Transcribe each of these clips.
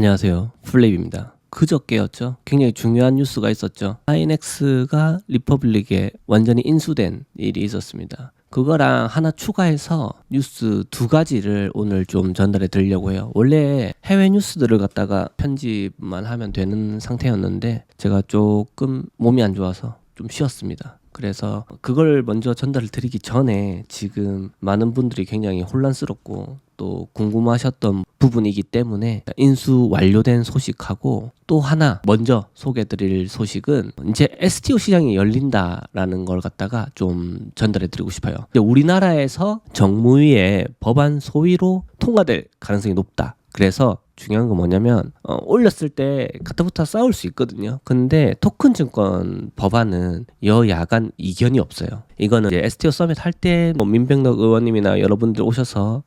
안녕하세요. 플레이입니다. 그저께였죠. 굉장히 중요한 뉴스가 있었죠. INX가 리퍼블릭에 완전히 인수된 일이 있었습니다. 그거랑 하나 추가해서 뉴스 두 가지를 오늘 좀 전달해 드리려고 해요. 원래 해외 뉴스들을 갖다가 편집만 하면 되는 상태였는데 제가 조금 몸이 안 좋아서 좀 쉬었습니다. 그래서 그걸 먼저 전달을 드리기 전에 지금 많은 분들이 굉장히 혼란스럽고 또 궁금하셨던 부분이기 때문에 인수 완료된 소식하고 또 하나 먼저 소개해드릴 소식은 이제 STO 시장이 열린다라는 걸 갖다가 좀 전달해드리고 싶어요. 우리나라에서 정무위의 법안 소위로 통과될 가능성이 높다. 그래서 중요한 건 뭐냐면 올렸을 때 가타부타 싸울 수 있거든요. 근데 토큰 증권 법안은 여야 간 이견이 없어요. 이거는 이제 STO 서밋 할 때 민병덕 의원님이나 여러분들 오셔서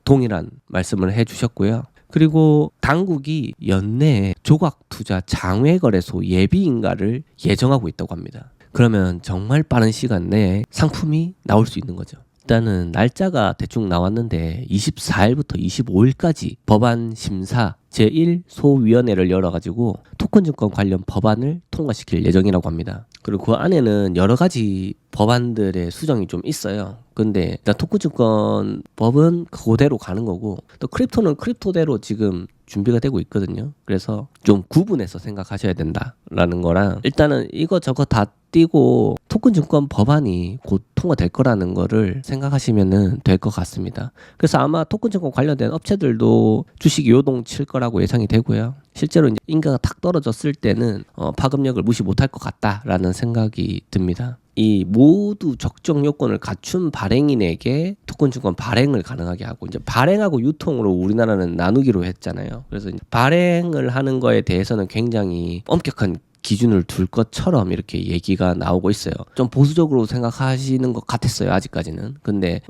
동일한 말씀을 해주셨고요. 그리고 당국이 연내에 조각투자 장외거래소 예비인가를 예정하고 있다고 합니다. 그러면 정말 빠른 시간 내에 상품이 나올 수 있는 거죠. 일단은 날짜가 대충 나왔는데 24일부터 25일까지 법안 심사 제1소위원회를 열어가지고 토큰증권 관련 법안을 통과시킬 예정이라고 합니다. 그리고 그 안에는 여러 가지 법안들의 수정이 좀 있어요. 근데 일단 토큰증권 법은 그대로 가는 거고 또 크립토는 크립토대로 지금 준비가 되고 있거든요. 그래서 좀 구분해서 생각하셔야 된다라는 거랑 일단은 이거저거 다 띄고 토큰증권 법안이 곧 통과될 거라는 거를 생각하시면 될 것 같습니다. 그래서 아마 토큰증권 관련된 업체들도 주식이 요동칠 거라고 예상이 되고요. 실제로 이제 인가가 탁 떨어졌을 때는 파급력을 무시 못할 것 같다라는 생각이 듭니다. 이 모두 적정 요건을 갖춘 발행인에게 토큰증권 발행을 가능하게 하고 이제 발행하고 유통으로 우리나라는 나누기로 했잖아요. 그래서 이제 발행을 하는 거에 대해서는 굉장히 엄격한 기준을 둘 것처럼 이렇게 얘기가 나오고 있어요. 좀 보수적으로 생각하시는 것 같았어요. 아직까지는. 근데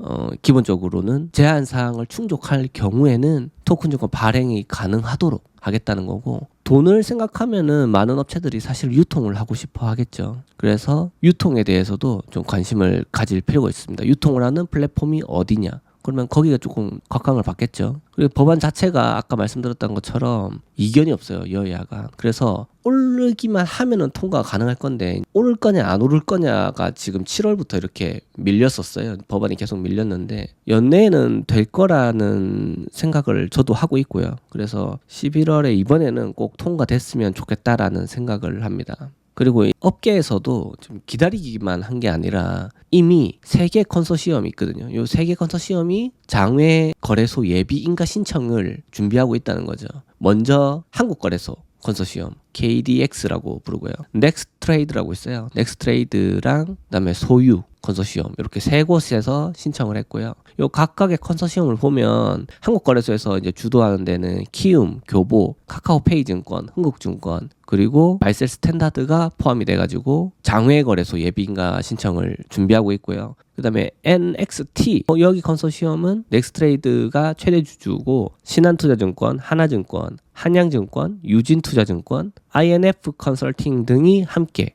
기본적으로는 제한 사항을 충족할 경우에는 토큰증권 발행이 가능하도록 하겠다는 거고 돈을 생각하면은 많은 업체들이 사실 유통을 하고 싶어 하겠죠. 그래서 유통에 대해서도 좀 관심을 가질 필요가 있습니다. 유통을 하는 플랫폼이 어디냐? 그러면 거기가 조금 각광을 받겠죠. 그리고 법안 자체가 아까 말씀드렸던 것처럼 이견이 없어요. 여야가. 그래서 오르기만 하면은 통과가 가능할 건데 오를 거냐 안 오를 거냐가 지금 7월부터 이렇게 밀렸었어요. 법안이 계속 밀렸는데 연내에는 될 거라는 생각을 저도 하고 있고요. 그래서 11월에 이번에는 꼭 통과됐으면 좋겠다라는 생각을 합니다. 그리고 업계에서도 좀 기다리기만 한 게 아니라 이미 3개 컨소시엄이 있거든요. 이 3개 컨소시엄이 장외 거래소 예비 인가 신청을 준비하고 있다는 거죠. 먼저 한국거래소 컨소시엄 KDX라고 부르고요. 넥스트레이드라고 있어요. 넥스트레이드랑 그다음에 소유 컨소시엄 이렇게 3곳에서 신청을 했고요. 요 각각의 컨소시엄을 보면 한국거래소에서 이제 주도하는 데는 키움, 교보, 카카오페이 증권, 흥국증권 그리고 바이셀 스탠다드가 포함이 돼가지고 장외거래소 예비인가 신청을 준비하고 있고요. 그 다음에 NXT 여기 컨소시엄은 넥스트레이드가 최대 주주고 신한투자증권, 하나증권, 한양증권, 유진투자증권, INF 컨설팅 등이 함께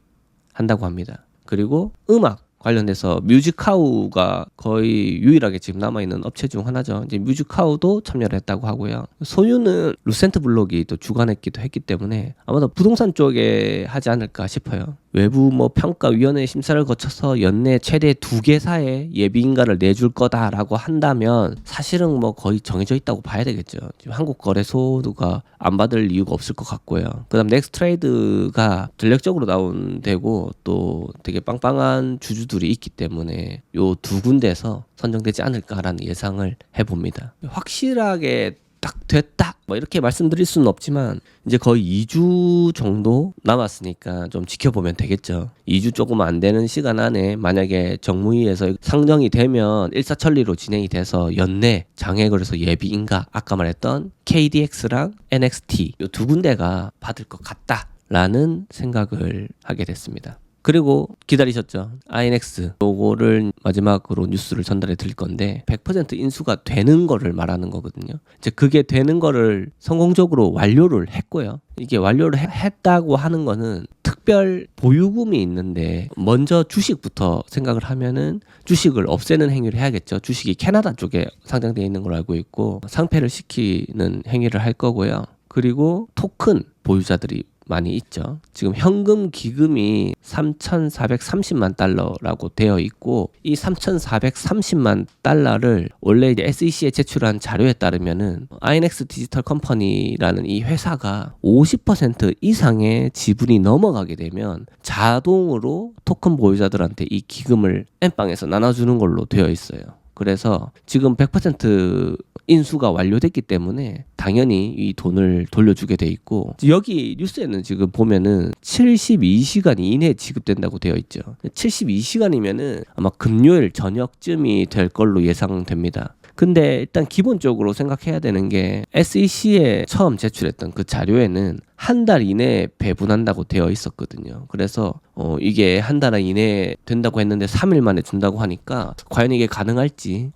한다고 합니다. 그리고 음악 관련돼서 뮤직하우가 거의 유일하게 지금 남아있는 업체 중 하나죠. 이제 뮤직하우도 참여를 했다고 하고요. 소유는 루센트 블록이 또 주관했기도 했기 때문에 아마도 부동산 쪽에 하지 않을까 싶어요. 외부 평가위원회 심사를 거쳐서 연내 최대 2개사의 예비인가를 내줄 거다라고 한다면 사실은 거의 정해져 있다고 봐야 되겠죠. 지금 한국거래소가 안 받을 이유가 없을 것 같고요. 그 다음 넥스트레이드가 전략적으로 나온 데고 또 되게 빵빵한 주주들이 있기 때문에 요 2군데에서 선정되지 않을까라는 예상을 해봅니다. 확실하게 딱 됐다 이렇게 말씀드릴 수는 없지만 이제 거의 2주 정도 남았으니까 좀 지켜보면 되겠죠. 2주 조금 안 되는 시간 안에 만약에 정무위에서 상정이 되면 일사천리로 진행이 돼서 연내 장외거래소 예비인가 아까 말했던 KDX랑 NXT 요 2군데가 받을 것 같다라는 생각을 하게 됐습니다. 그리고 기다리셨죠. INX 요거를 마지막으로 뉴스를 전달해 드릴 건데 100% 인수가 되는 거를 말하는 거거든요. 이제 그게 되는 거를 성공적으로 완료를 했고요. 이게 완료를 했다고 하는 거는 특별 보유금이 있는데 먼저 주식부터 생각을 하면은 주식을 없애는 행위를 해야겠죠. 주식이 캐나다 쪽에 상장되어 있는 걸로 알고 있고 상폐를 시키는 행위를 할 거고요. 그리고 토큰 보유자들이 많이 있죠. 지금 현금 기금이 3,430만 달러라고 되어 있고, 이 3,430만 달러를 원래 이제 SEC에 제출한 자료에 따르면은 INX 디지털 컴퍼니라는 이 회사가 50% 이상의 지분이 넘어가게 되면 자동으로 토큰 보유자들한테 이 기금을 엠빵에서 나눠주는 걸로 되어 있어요. 그래서 지금 100% 인수가 완료됐기 때문에 당연히 이 돈을 돌려주게 돼 있고, 여기 뉴스에는 지금 보면은 72시간 이내에 지급된다고 되어 있죠. 72시간이면은 아마 금요일 저녁쯤이 될 걸로 예상됩니다. 근데 일단 기본적으로 생각해야 되는 게 SEC에 처음 제출했던 그 자료에는 한 달 이내에 배분한다고 되어 있었거든요. 그래서 이게 한 달 이내에 된다고 했는데 3일 만에 준다고 하니까 과연 이게 가능할지,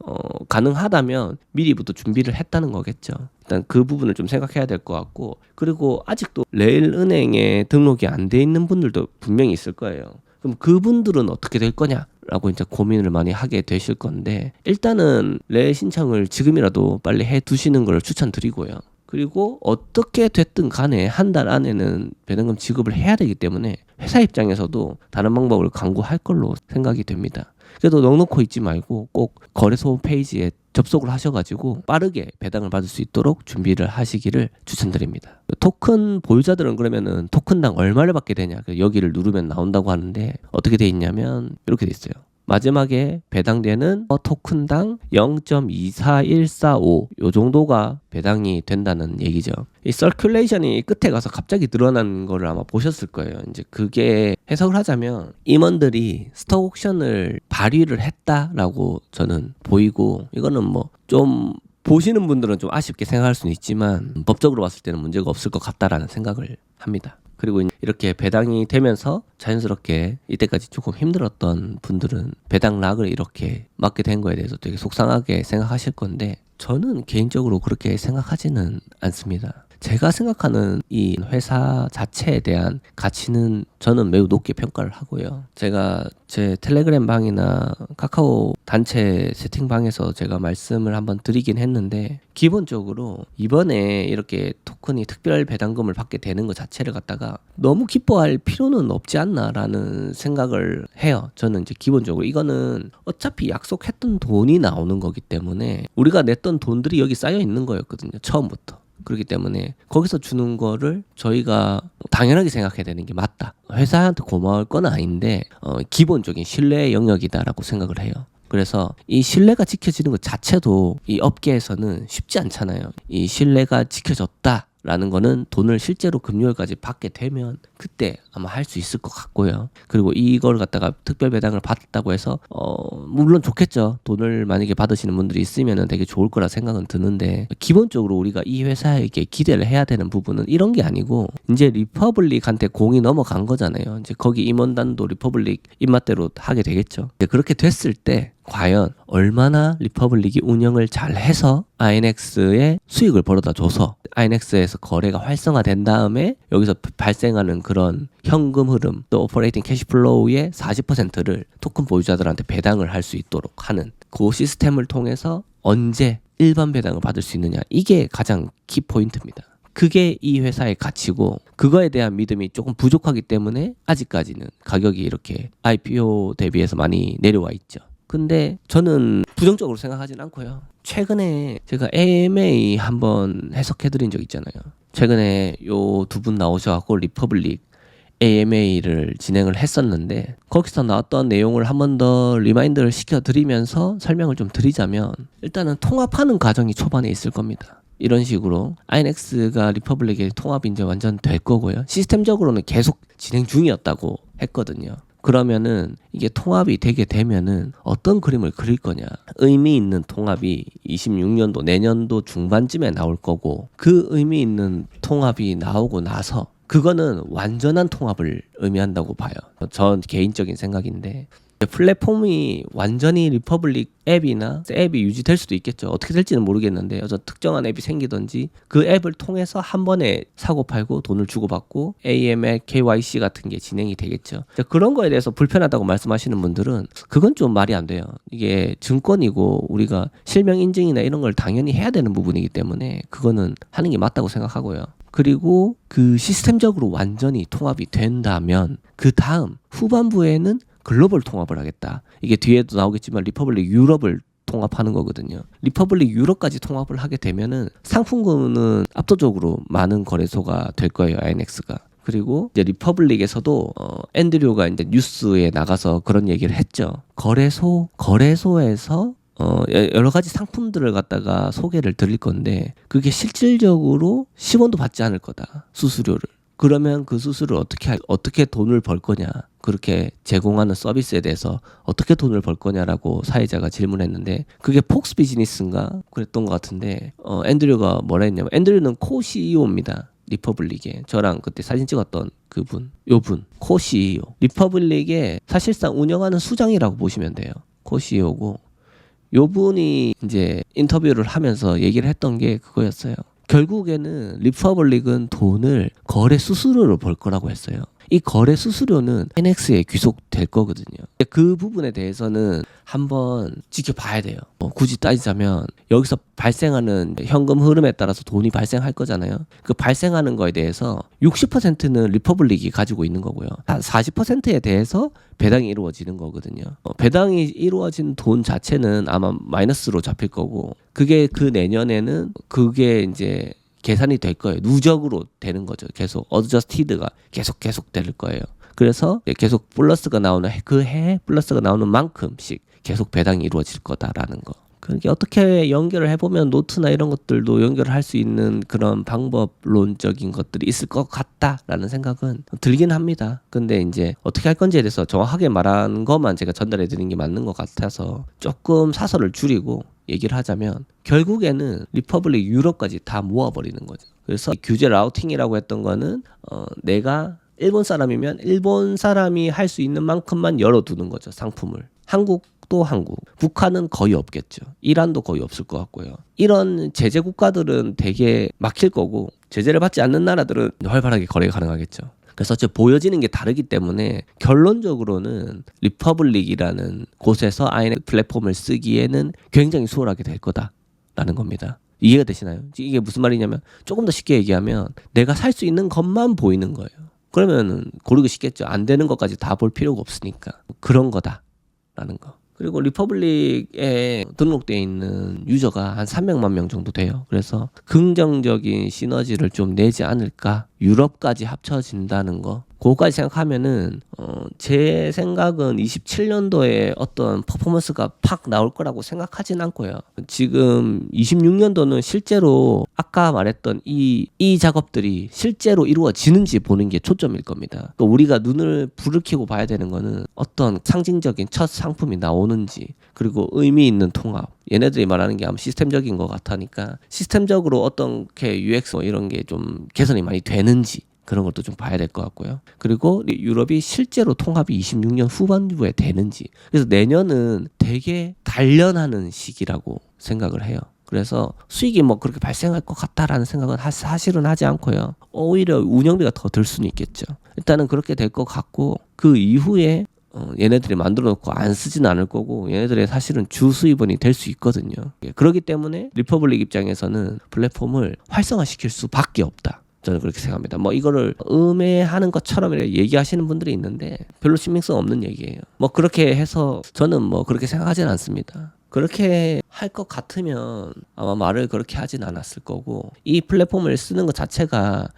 가능하다면 미리부터 준비를 했다는 거겠죠. 일단 그 부분을 좀 생각해야 될 것 같고, 그리고 아직도 레일은행에 등록이 안 돼 있는 분들도 분명히 있을 거예요. 그럼 그분들은 어떻게 될 거냐? 라고 이제 고민을 많이 하게 되실 건데, 일단은 레일 신청을 지금이라도 빨리 해 두시는 걸 추천드리고요. 그리고 어떻게 됐든 간에 한 달 안에는 배당금 지급을 해야 되기 때문에 회사 입장에서도 다른 방법을 강구할 걸로 생각이 됩니다. 그래도 넉넉히 있지 말고 꼭 거래소 페이지에 접속을 하셔가지고 빠르게 배당을 받을 수 있도록 준비를 하시기를 추천드립니다. 토큰 보유자들은 그러면은 토큰당 얼마를 받게 되냐, 여기를 누르면 나온다고 하는데 어떻게 돼 있냐면 이렇게 돼 있어요. 마지막에 배당되는 토큰당 0.24145 요 정도가 배당이 된다는 얘기죠. 이 서큘레이션이 끝에 가서 갑자기 늘어난 거를 아마 보셨을 거예요. 이제 그게 해석을 하자면 임원들이 스톡 옥션을 발휘를 했다라고 저는 보이고, 이거는 뭐 좀 보시는 분들은 좀 아쉽게 생각할 수는 있지만 법적으로 봤을 때는 문제가 없을 것 같다라는 생각을 합니다. 그리고 이렇게 배당이 되면서 자연스럽게 이때까지 조금 힘들었던 분들은 배당락을 이렇게 맞게 된 거에 대해서 되게 속상하게 생각하실 건데, 저는 개인적으로 그렇게 생각하지는 않습니다. 제가 생각하는 이 회사 자체에 대한 가치는 저는 매우 높게 평가를 하고요. 제가 제 텔레그램 방이나 카카오 단체 채팅방에서 제가 말씀을 한번 드리긴 했는데, 기본적으로 이번에 이렇게 토큰이 특별 배당금을 받게 되는 것 자체를 갖다가 너무 기뻐할 필요는 없지 않나라는 생각을 해요. 저는 이제 기본적으로 이거는 어차피 약속했던 돈이 나오는 거기 때문에 우리가 냈던 돈들이 여기 쌓여 있는 거였거든요, 처음부터. 그렇기 때문에 거기서 주는 거를 저희가 당연하게 생각해야 되는 게 맞다. 회사한테 고마울 건 아닌데 기본적인 신뢰의 영역이다라고 생각을 해요. 그래서 이 신뢰가 지켜지는 것 자체도 이 업계에서는 쉽지 않잖아요. 이 신뢰가 지켜졌다라는 거는 돈을 실제로 금요일까지 받게 되면 그때 아마 할 수 있을 것 같고요. 그리고 이걸 갖다가 특별 배당을 받았다고 해서 물론 좋겠죠. 돈을 만약에 받으시는 분들이 있으면 되게 좋을 거라 생각은 드는데, 기본적으로 우리가 이 회사에게 기대를 해야 되는 부분은 이런 게 아니고, 이제 리퍼블릭한테 공이 넘어간 거잖아요. 이제 거기 임원단도 리퍼블릭 입맛대로 하게 되겠죠. 그렇게 됐을 때 과연 얼마나 리퍼블릭이 운영을 잘 해서 INX에 수익을 벌어다 줘서 INX에서 거래가 활성화된 다음에 여기서 발생하는 그런 현금 흐름, 또 오퍼레이팅 캐시플로우의 40%를 토큰 보유자들한테 배당을 할 수 있도록 하는 그 시스템을 통해서 언제 일반 배당을 받을 수 있느냐, 이게 가장 키포인트입니다. 그게 이 회사의 가치고, 그거에 대한 믿음이 조금 부족하기 때문에 아직까지는 가격이 이렇게 IPO 대비해서 많이 내려와 있죠. 근데 저는 부정적으로 생각하진 않고요. 최근에 제가 AMA 한번 해석해드린 적 있잖아요. 최근에 요 두 분 나오셔갖고 리퍼블릭 AMA를 진행을 했었는데, 거기서 나왔던 내용을 한 번 더 리마인드를 시켜드리면서 설명을 좀 드리자면, 일단은 통합하는 과정이 초반에 있을 겁니다. 이런 식으로 INX가 리퍼블릭의 통합이 이제 완전 될 거고요. 시스템적으로는 계속 진행 중이었다고 했거든요. 그러면은 이게 통합이 되게 되면은 어떤 그림을 그릴 거냐, 의미 있는 통합이 26년도 내년도 중반쯤에 나올 거고, 그 의미 있는 통합이 나오고 나서 그거는 완전한 통합을 의미한다고 봐요. 전 개인적인 생각인데, 플랫폼이 완전히 리퍼블릭 앱이나 앱이 유지될 수도 있겠죠. 어떻게 될지는 모르겠는데, 어떤 특정한 앱이 생기든지 그 앱을 통해서 한 번에 사고 팔고 돈을 주고받고 AML, KYC 같은 게 진행이 되겠죠. 그런 거에 대해서 불편하다고 말씀하시는 분들은 그건 좀 말이 안 돼요. 이게 증권이고 우리가 실명 인증이나 이런 걸 당연히 해야 되는 부분이기 때문에 그거는 하는 게 맞다고 생각하고요. 그리고 그 시스템적으로 완전히 통합이 된다면 그 다음 후반부에는 글로벌 통합을 하겠다. 이게 뒤에도 나오겠지만 리퍼블릭 유럽을 통합하는 거거든요. 리퍼블릭 유럽까지 통합을 하게 되면은 상품군은 압도적으로 많은 거래소가 될 거예요. INX가. 그리고 이제 리퍼블릭에서도 앤드류가 이제 뉴스에 나가서 그런 얘기를 했죠. 거래소에서 여러 가지 상품들을 갖다가 소개를 드릴 건데 그게 실질적으로 10원도 받지 않을 거다. 수수료를. 그러면 그 수수료를 어떻게 돈을 벌 거냐. 그렇게 제공하는 서비스에 대해서 어떻게 돈을 벌 거냐라고 사회자가 질문했는데 그게 폭스 비즈니스인가 그랬던 것 같은데 앤드류가 뭐라 했냐면 앤드류는 코 CEO입니다. 리퍼블릭에 저랑 그때 사진 찍었던 요분 코 CEO 리퍼블릭에 사실상 운영하는 수장이라고 보시면 돼요. 코 CEO고 요분이 이제 인터뷰를 하면서 얘기를 했던 게 그거였어요. 결국에는 리퍼블릭은 돈을 거래 수수료로 벌 거라고 했어요. 이 거래 수수료는 INX에 귀속될 거거든요. 그 부분에 대해서는 한번 지켜봐야 돼요. 굳이 따지자면 여기서 발생하는 현금 흐름에 따라서 돈이 발생할 거잖아요. 그 발생하는 거에 대해서 60%는 리퍼블릭이 가지고 있는 거고요. 40%에 대해서 배당이 이루어지는 거거든요. 배당이 이루어진 돈 자체는 아마 마이너스로 잡힐 거고 그게 그 내년에는 그게 이제 계산이 될 거예요. 누적으로 되는 거죠. 계속 어드저스티드가 계속 될 거예요. 그래서 계속 플러스가 나오는 그 해에 플러스가 나오는 만큼씩 계속 배당이 이루어질 거다라는 거. 그게 어떻게 연결을 해보면 노트나 이런 것들도 연결을 할 수 있는 그런 방법론적인 것들이 있을 것 같다라는 생각은 들긴 합니다. 근데 이제 어떻게 할 건지에 대해서 정확하게 말한 것만 제가 전달해 드리는 게 맞는 것 같아서 조금 사설을 줄이고 얘기를 하자면 결국에는 리퍼블릭 유럽까지 다 모아버리는 거죠. 그래서 규제 라우팅이라고 했던 거는 내가 일본 사람이면 일본 사람이 할 수 있는 만큼만 열어두는 거죠. 상품을. 한국도 한국. 북한은 거의 없겠죠. 이란도 거의 없을 것 같고요. 이런 제재 국가들은 되게 막힐 거고 제재를 받지 않는 나라들은 활발하게 거래가 가능하겠죠. 그래서 보여지는 게 다르기 때문에 결론적으로는 리퍼블릭이라는 곳에서 INX 플랫폼을 쓰기에는 굉장히 수월하게 될 거다라는 겁니다. 이해가 되시나요? 이게 무슨 말이냐면 조금 더 쉽게 얘기하면 내가 살 수 있는 것만 보이는 거예요. 그러면 고르기 쉽겠죠. 안 되는 것까지 다 볼 필요가 없으니까. 그런 거다라는 거. 그리고 리퍼블릭에 등록되어 있는 유저가 한 300만 명 정도 돼요. 그래서 긍정적인 시너지를 좀 내지 않을까. 유럽까지 합쳐진다는 거. 그거까지 생각하면은 제 생각은 27년도에 어떤 퍼포먼스가 팍 나올 거라고 생각하진 않고요. 지금 26년도는 실제로 아까 말했던 이 작업들이 실제로 이루어지는지 보는 게 초점일 겁니다. 또 우리가 눈을 불을 켜고 봐야 되는 거는 어떤 상징적인 첫 상품이 나오는지 그리고 의미 있는 통합 얘네들이 말하는 게 아마 시스템적인 것 같으니까 시스템적으로 어떻게 UX 뭐 이런 게 좀 개선이 많이 되는지 그런 것도 좀 봐야 될 것 같고요. 그리고 유럽이 실제로 통합이 26년 후반부에 되는지. 그래서 내년은 되게 단련하는 시기라고 생각을 해요. 그래서 수익이 뭐 그렇게 발생할 것 같다라는 생각은 사실은 하지 않고요. 오히려 운영비가 더 들 수는 있겠죠. 일단은 그렇게 될 것 같고 그 이후에 얘네들이 만들어 놓고 안 쓰진 않을 거고 얘네들의 사실은 주 수입원이 될 수 있거든요. 그렇기 때문에 리퍼블릭 입장에서는 플랫폼을 활성화시킬 수밖에 없다. 저는 그렇게 생각합니다. 뭐 이거를 음해하는 것처럼 얘기하시는 분들이 있는데 별로 신빙성 없는 얘기예요. 뭐 그렇게 해서 저는 뭐 그렇게 생각하진 않습니다. 그렇게 할 것 같으면 아마 말을 그렇게 하진 않았을 거고 이 플랫폼을 쓰는 것 자체가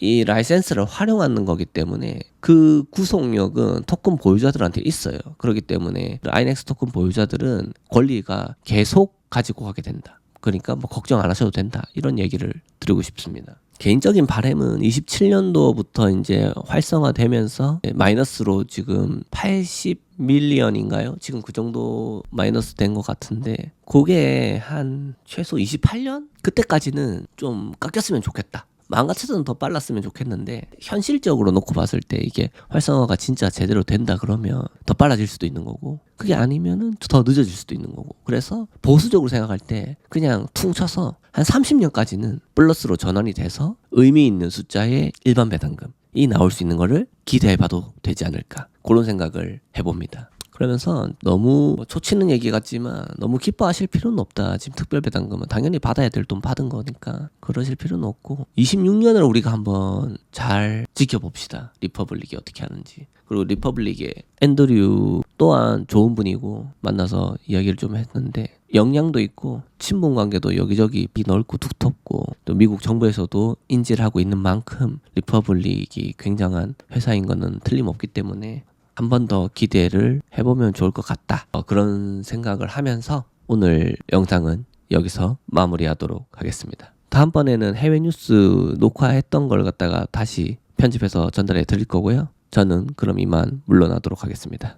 이 라이센스를 활용하는 거기 때문에 그 구속력은 토큰 보유자들한테 있어요. 그렇기 때문에 INX 토큰 보유자들은 권리가 계속 가지고 가게 된다. 그러니까 뭐 걱정 안 하셔도 된다. 이런 얘기를 드리고 싶습니다. 개인적인 바람은 27년도부터 이제 활성화되면서 마이너스로 지금 80밀리언인가요? 지금 그 정도 마이너스 된 것 같은데 그게 한 최소 28년? 그때까지는 좀 깎였으면 좋겠다. 마음 같아서는 더 빨랐으면 좋겠는데 현실적으로 놓고 봤을 때 이게 활성화가 진짜 제대로 된다 그러면 더 빨라질 수도 있는 거고 그게 아니면은 더 늦어질 수도 있는 거고 그래서 보수적으로 생각할 때 그냥 퉁 쳐서 한 30년까지는 플러스로 전환이 돼서 의미 있는 숫자의 일반 배당금이 나올 수 있는 거를 기대해봐도 되지 않을까 그런 생각을 해봅니다. 그러면서 너무 뭐 초치는 얘기 같지만 너무 기뻐하실 필요는 없다. 지금 특별배당금은 당연히 받아야 될 돈 받은 거니까 그러실 필요는 없고 26년을 우리가 한번 잘 지켜봅시다. 리퍼블릭이 어떻게 하는지. 그리고 리퍼블릭의 앤드류 또한 좋은 분이고 만나서 이야기를 좀 했는데 역량도 있고 친분 관계도 여기저기 넓고 두텁고 또 미국 정부에서도 인지를 하고 있는 만큼 리퍼블릭이 굉장한 회사인 거는 틀림없기 때문에 한 번 더 기대를 해보면 좋을 것 같다. 그런 생각을 하면서 오늘 영상은 여기서 마무리하도록 하겠습니다. 다음번에는 해외 뉴스 녹화했던 걸 갖다가 다시 편집해서 전달해 드릴 거고요. 저는 그럼 이만 물러나도록 하겠습니다.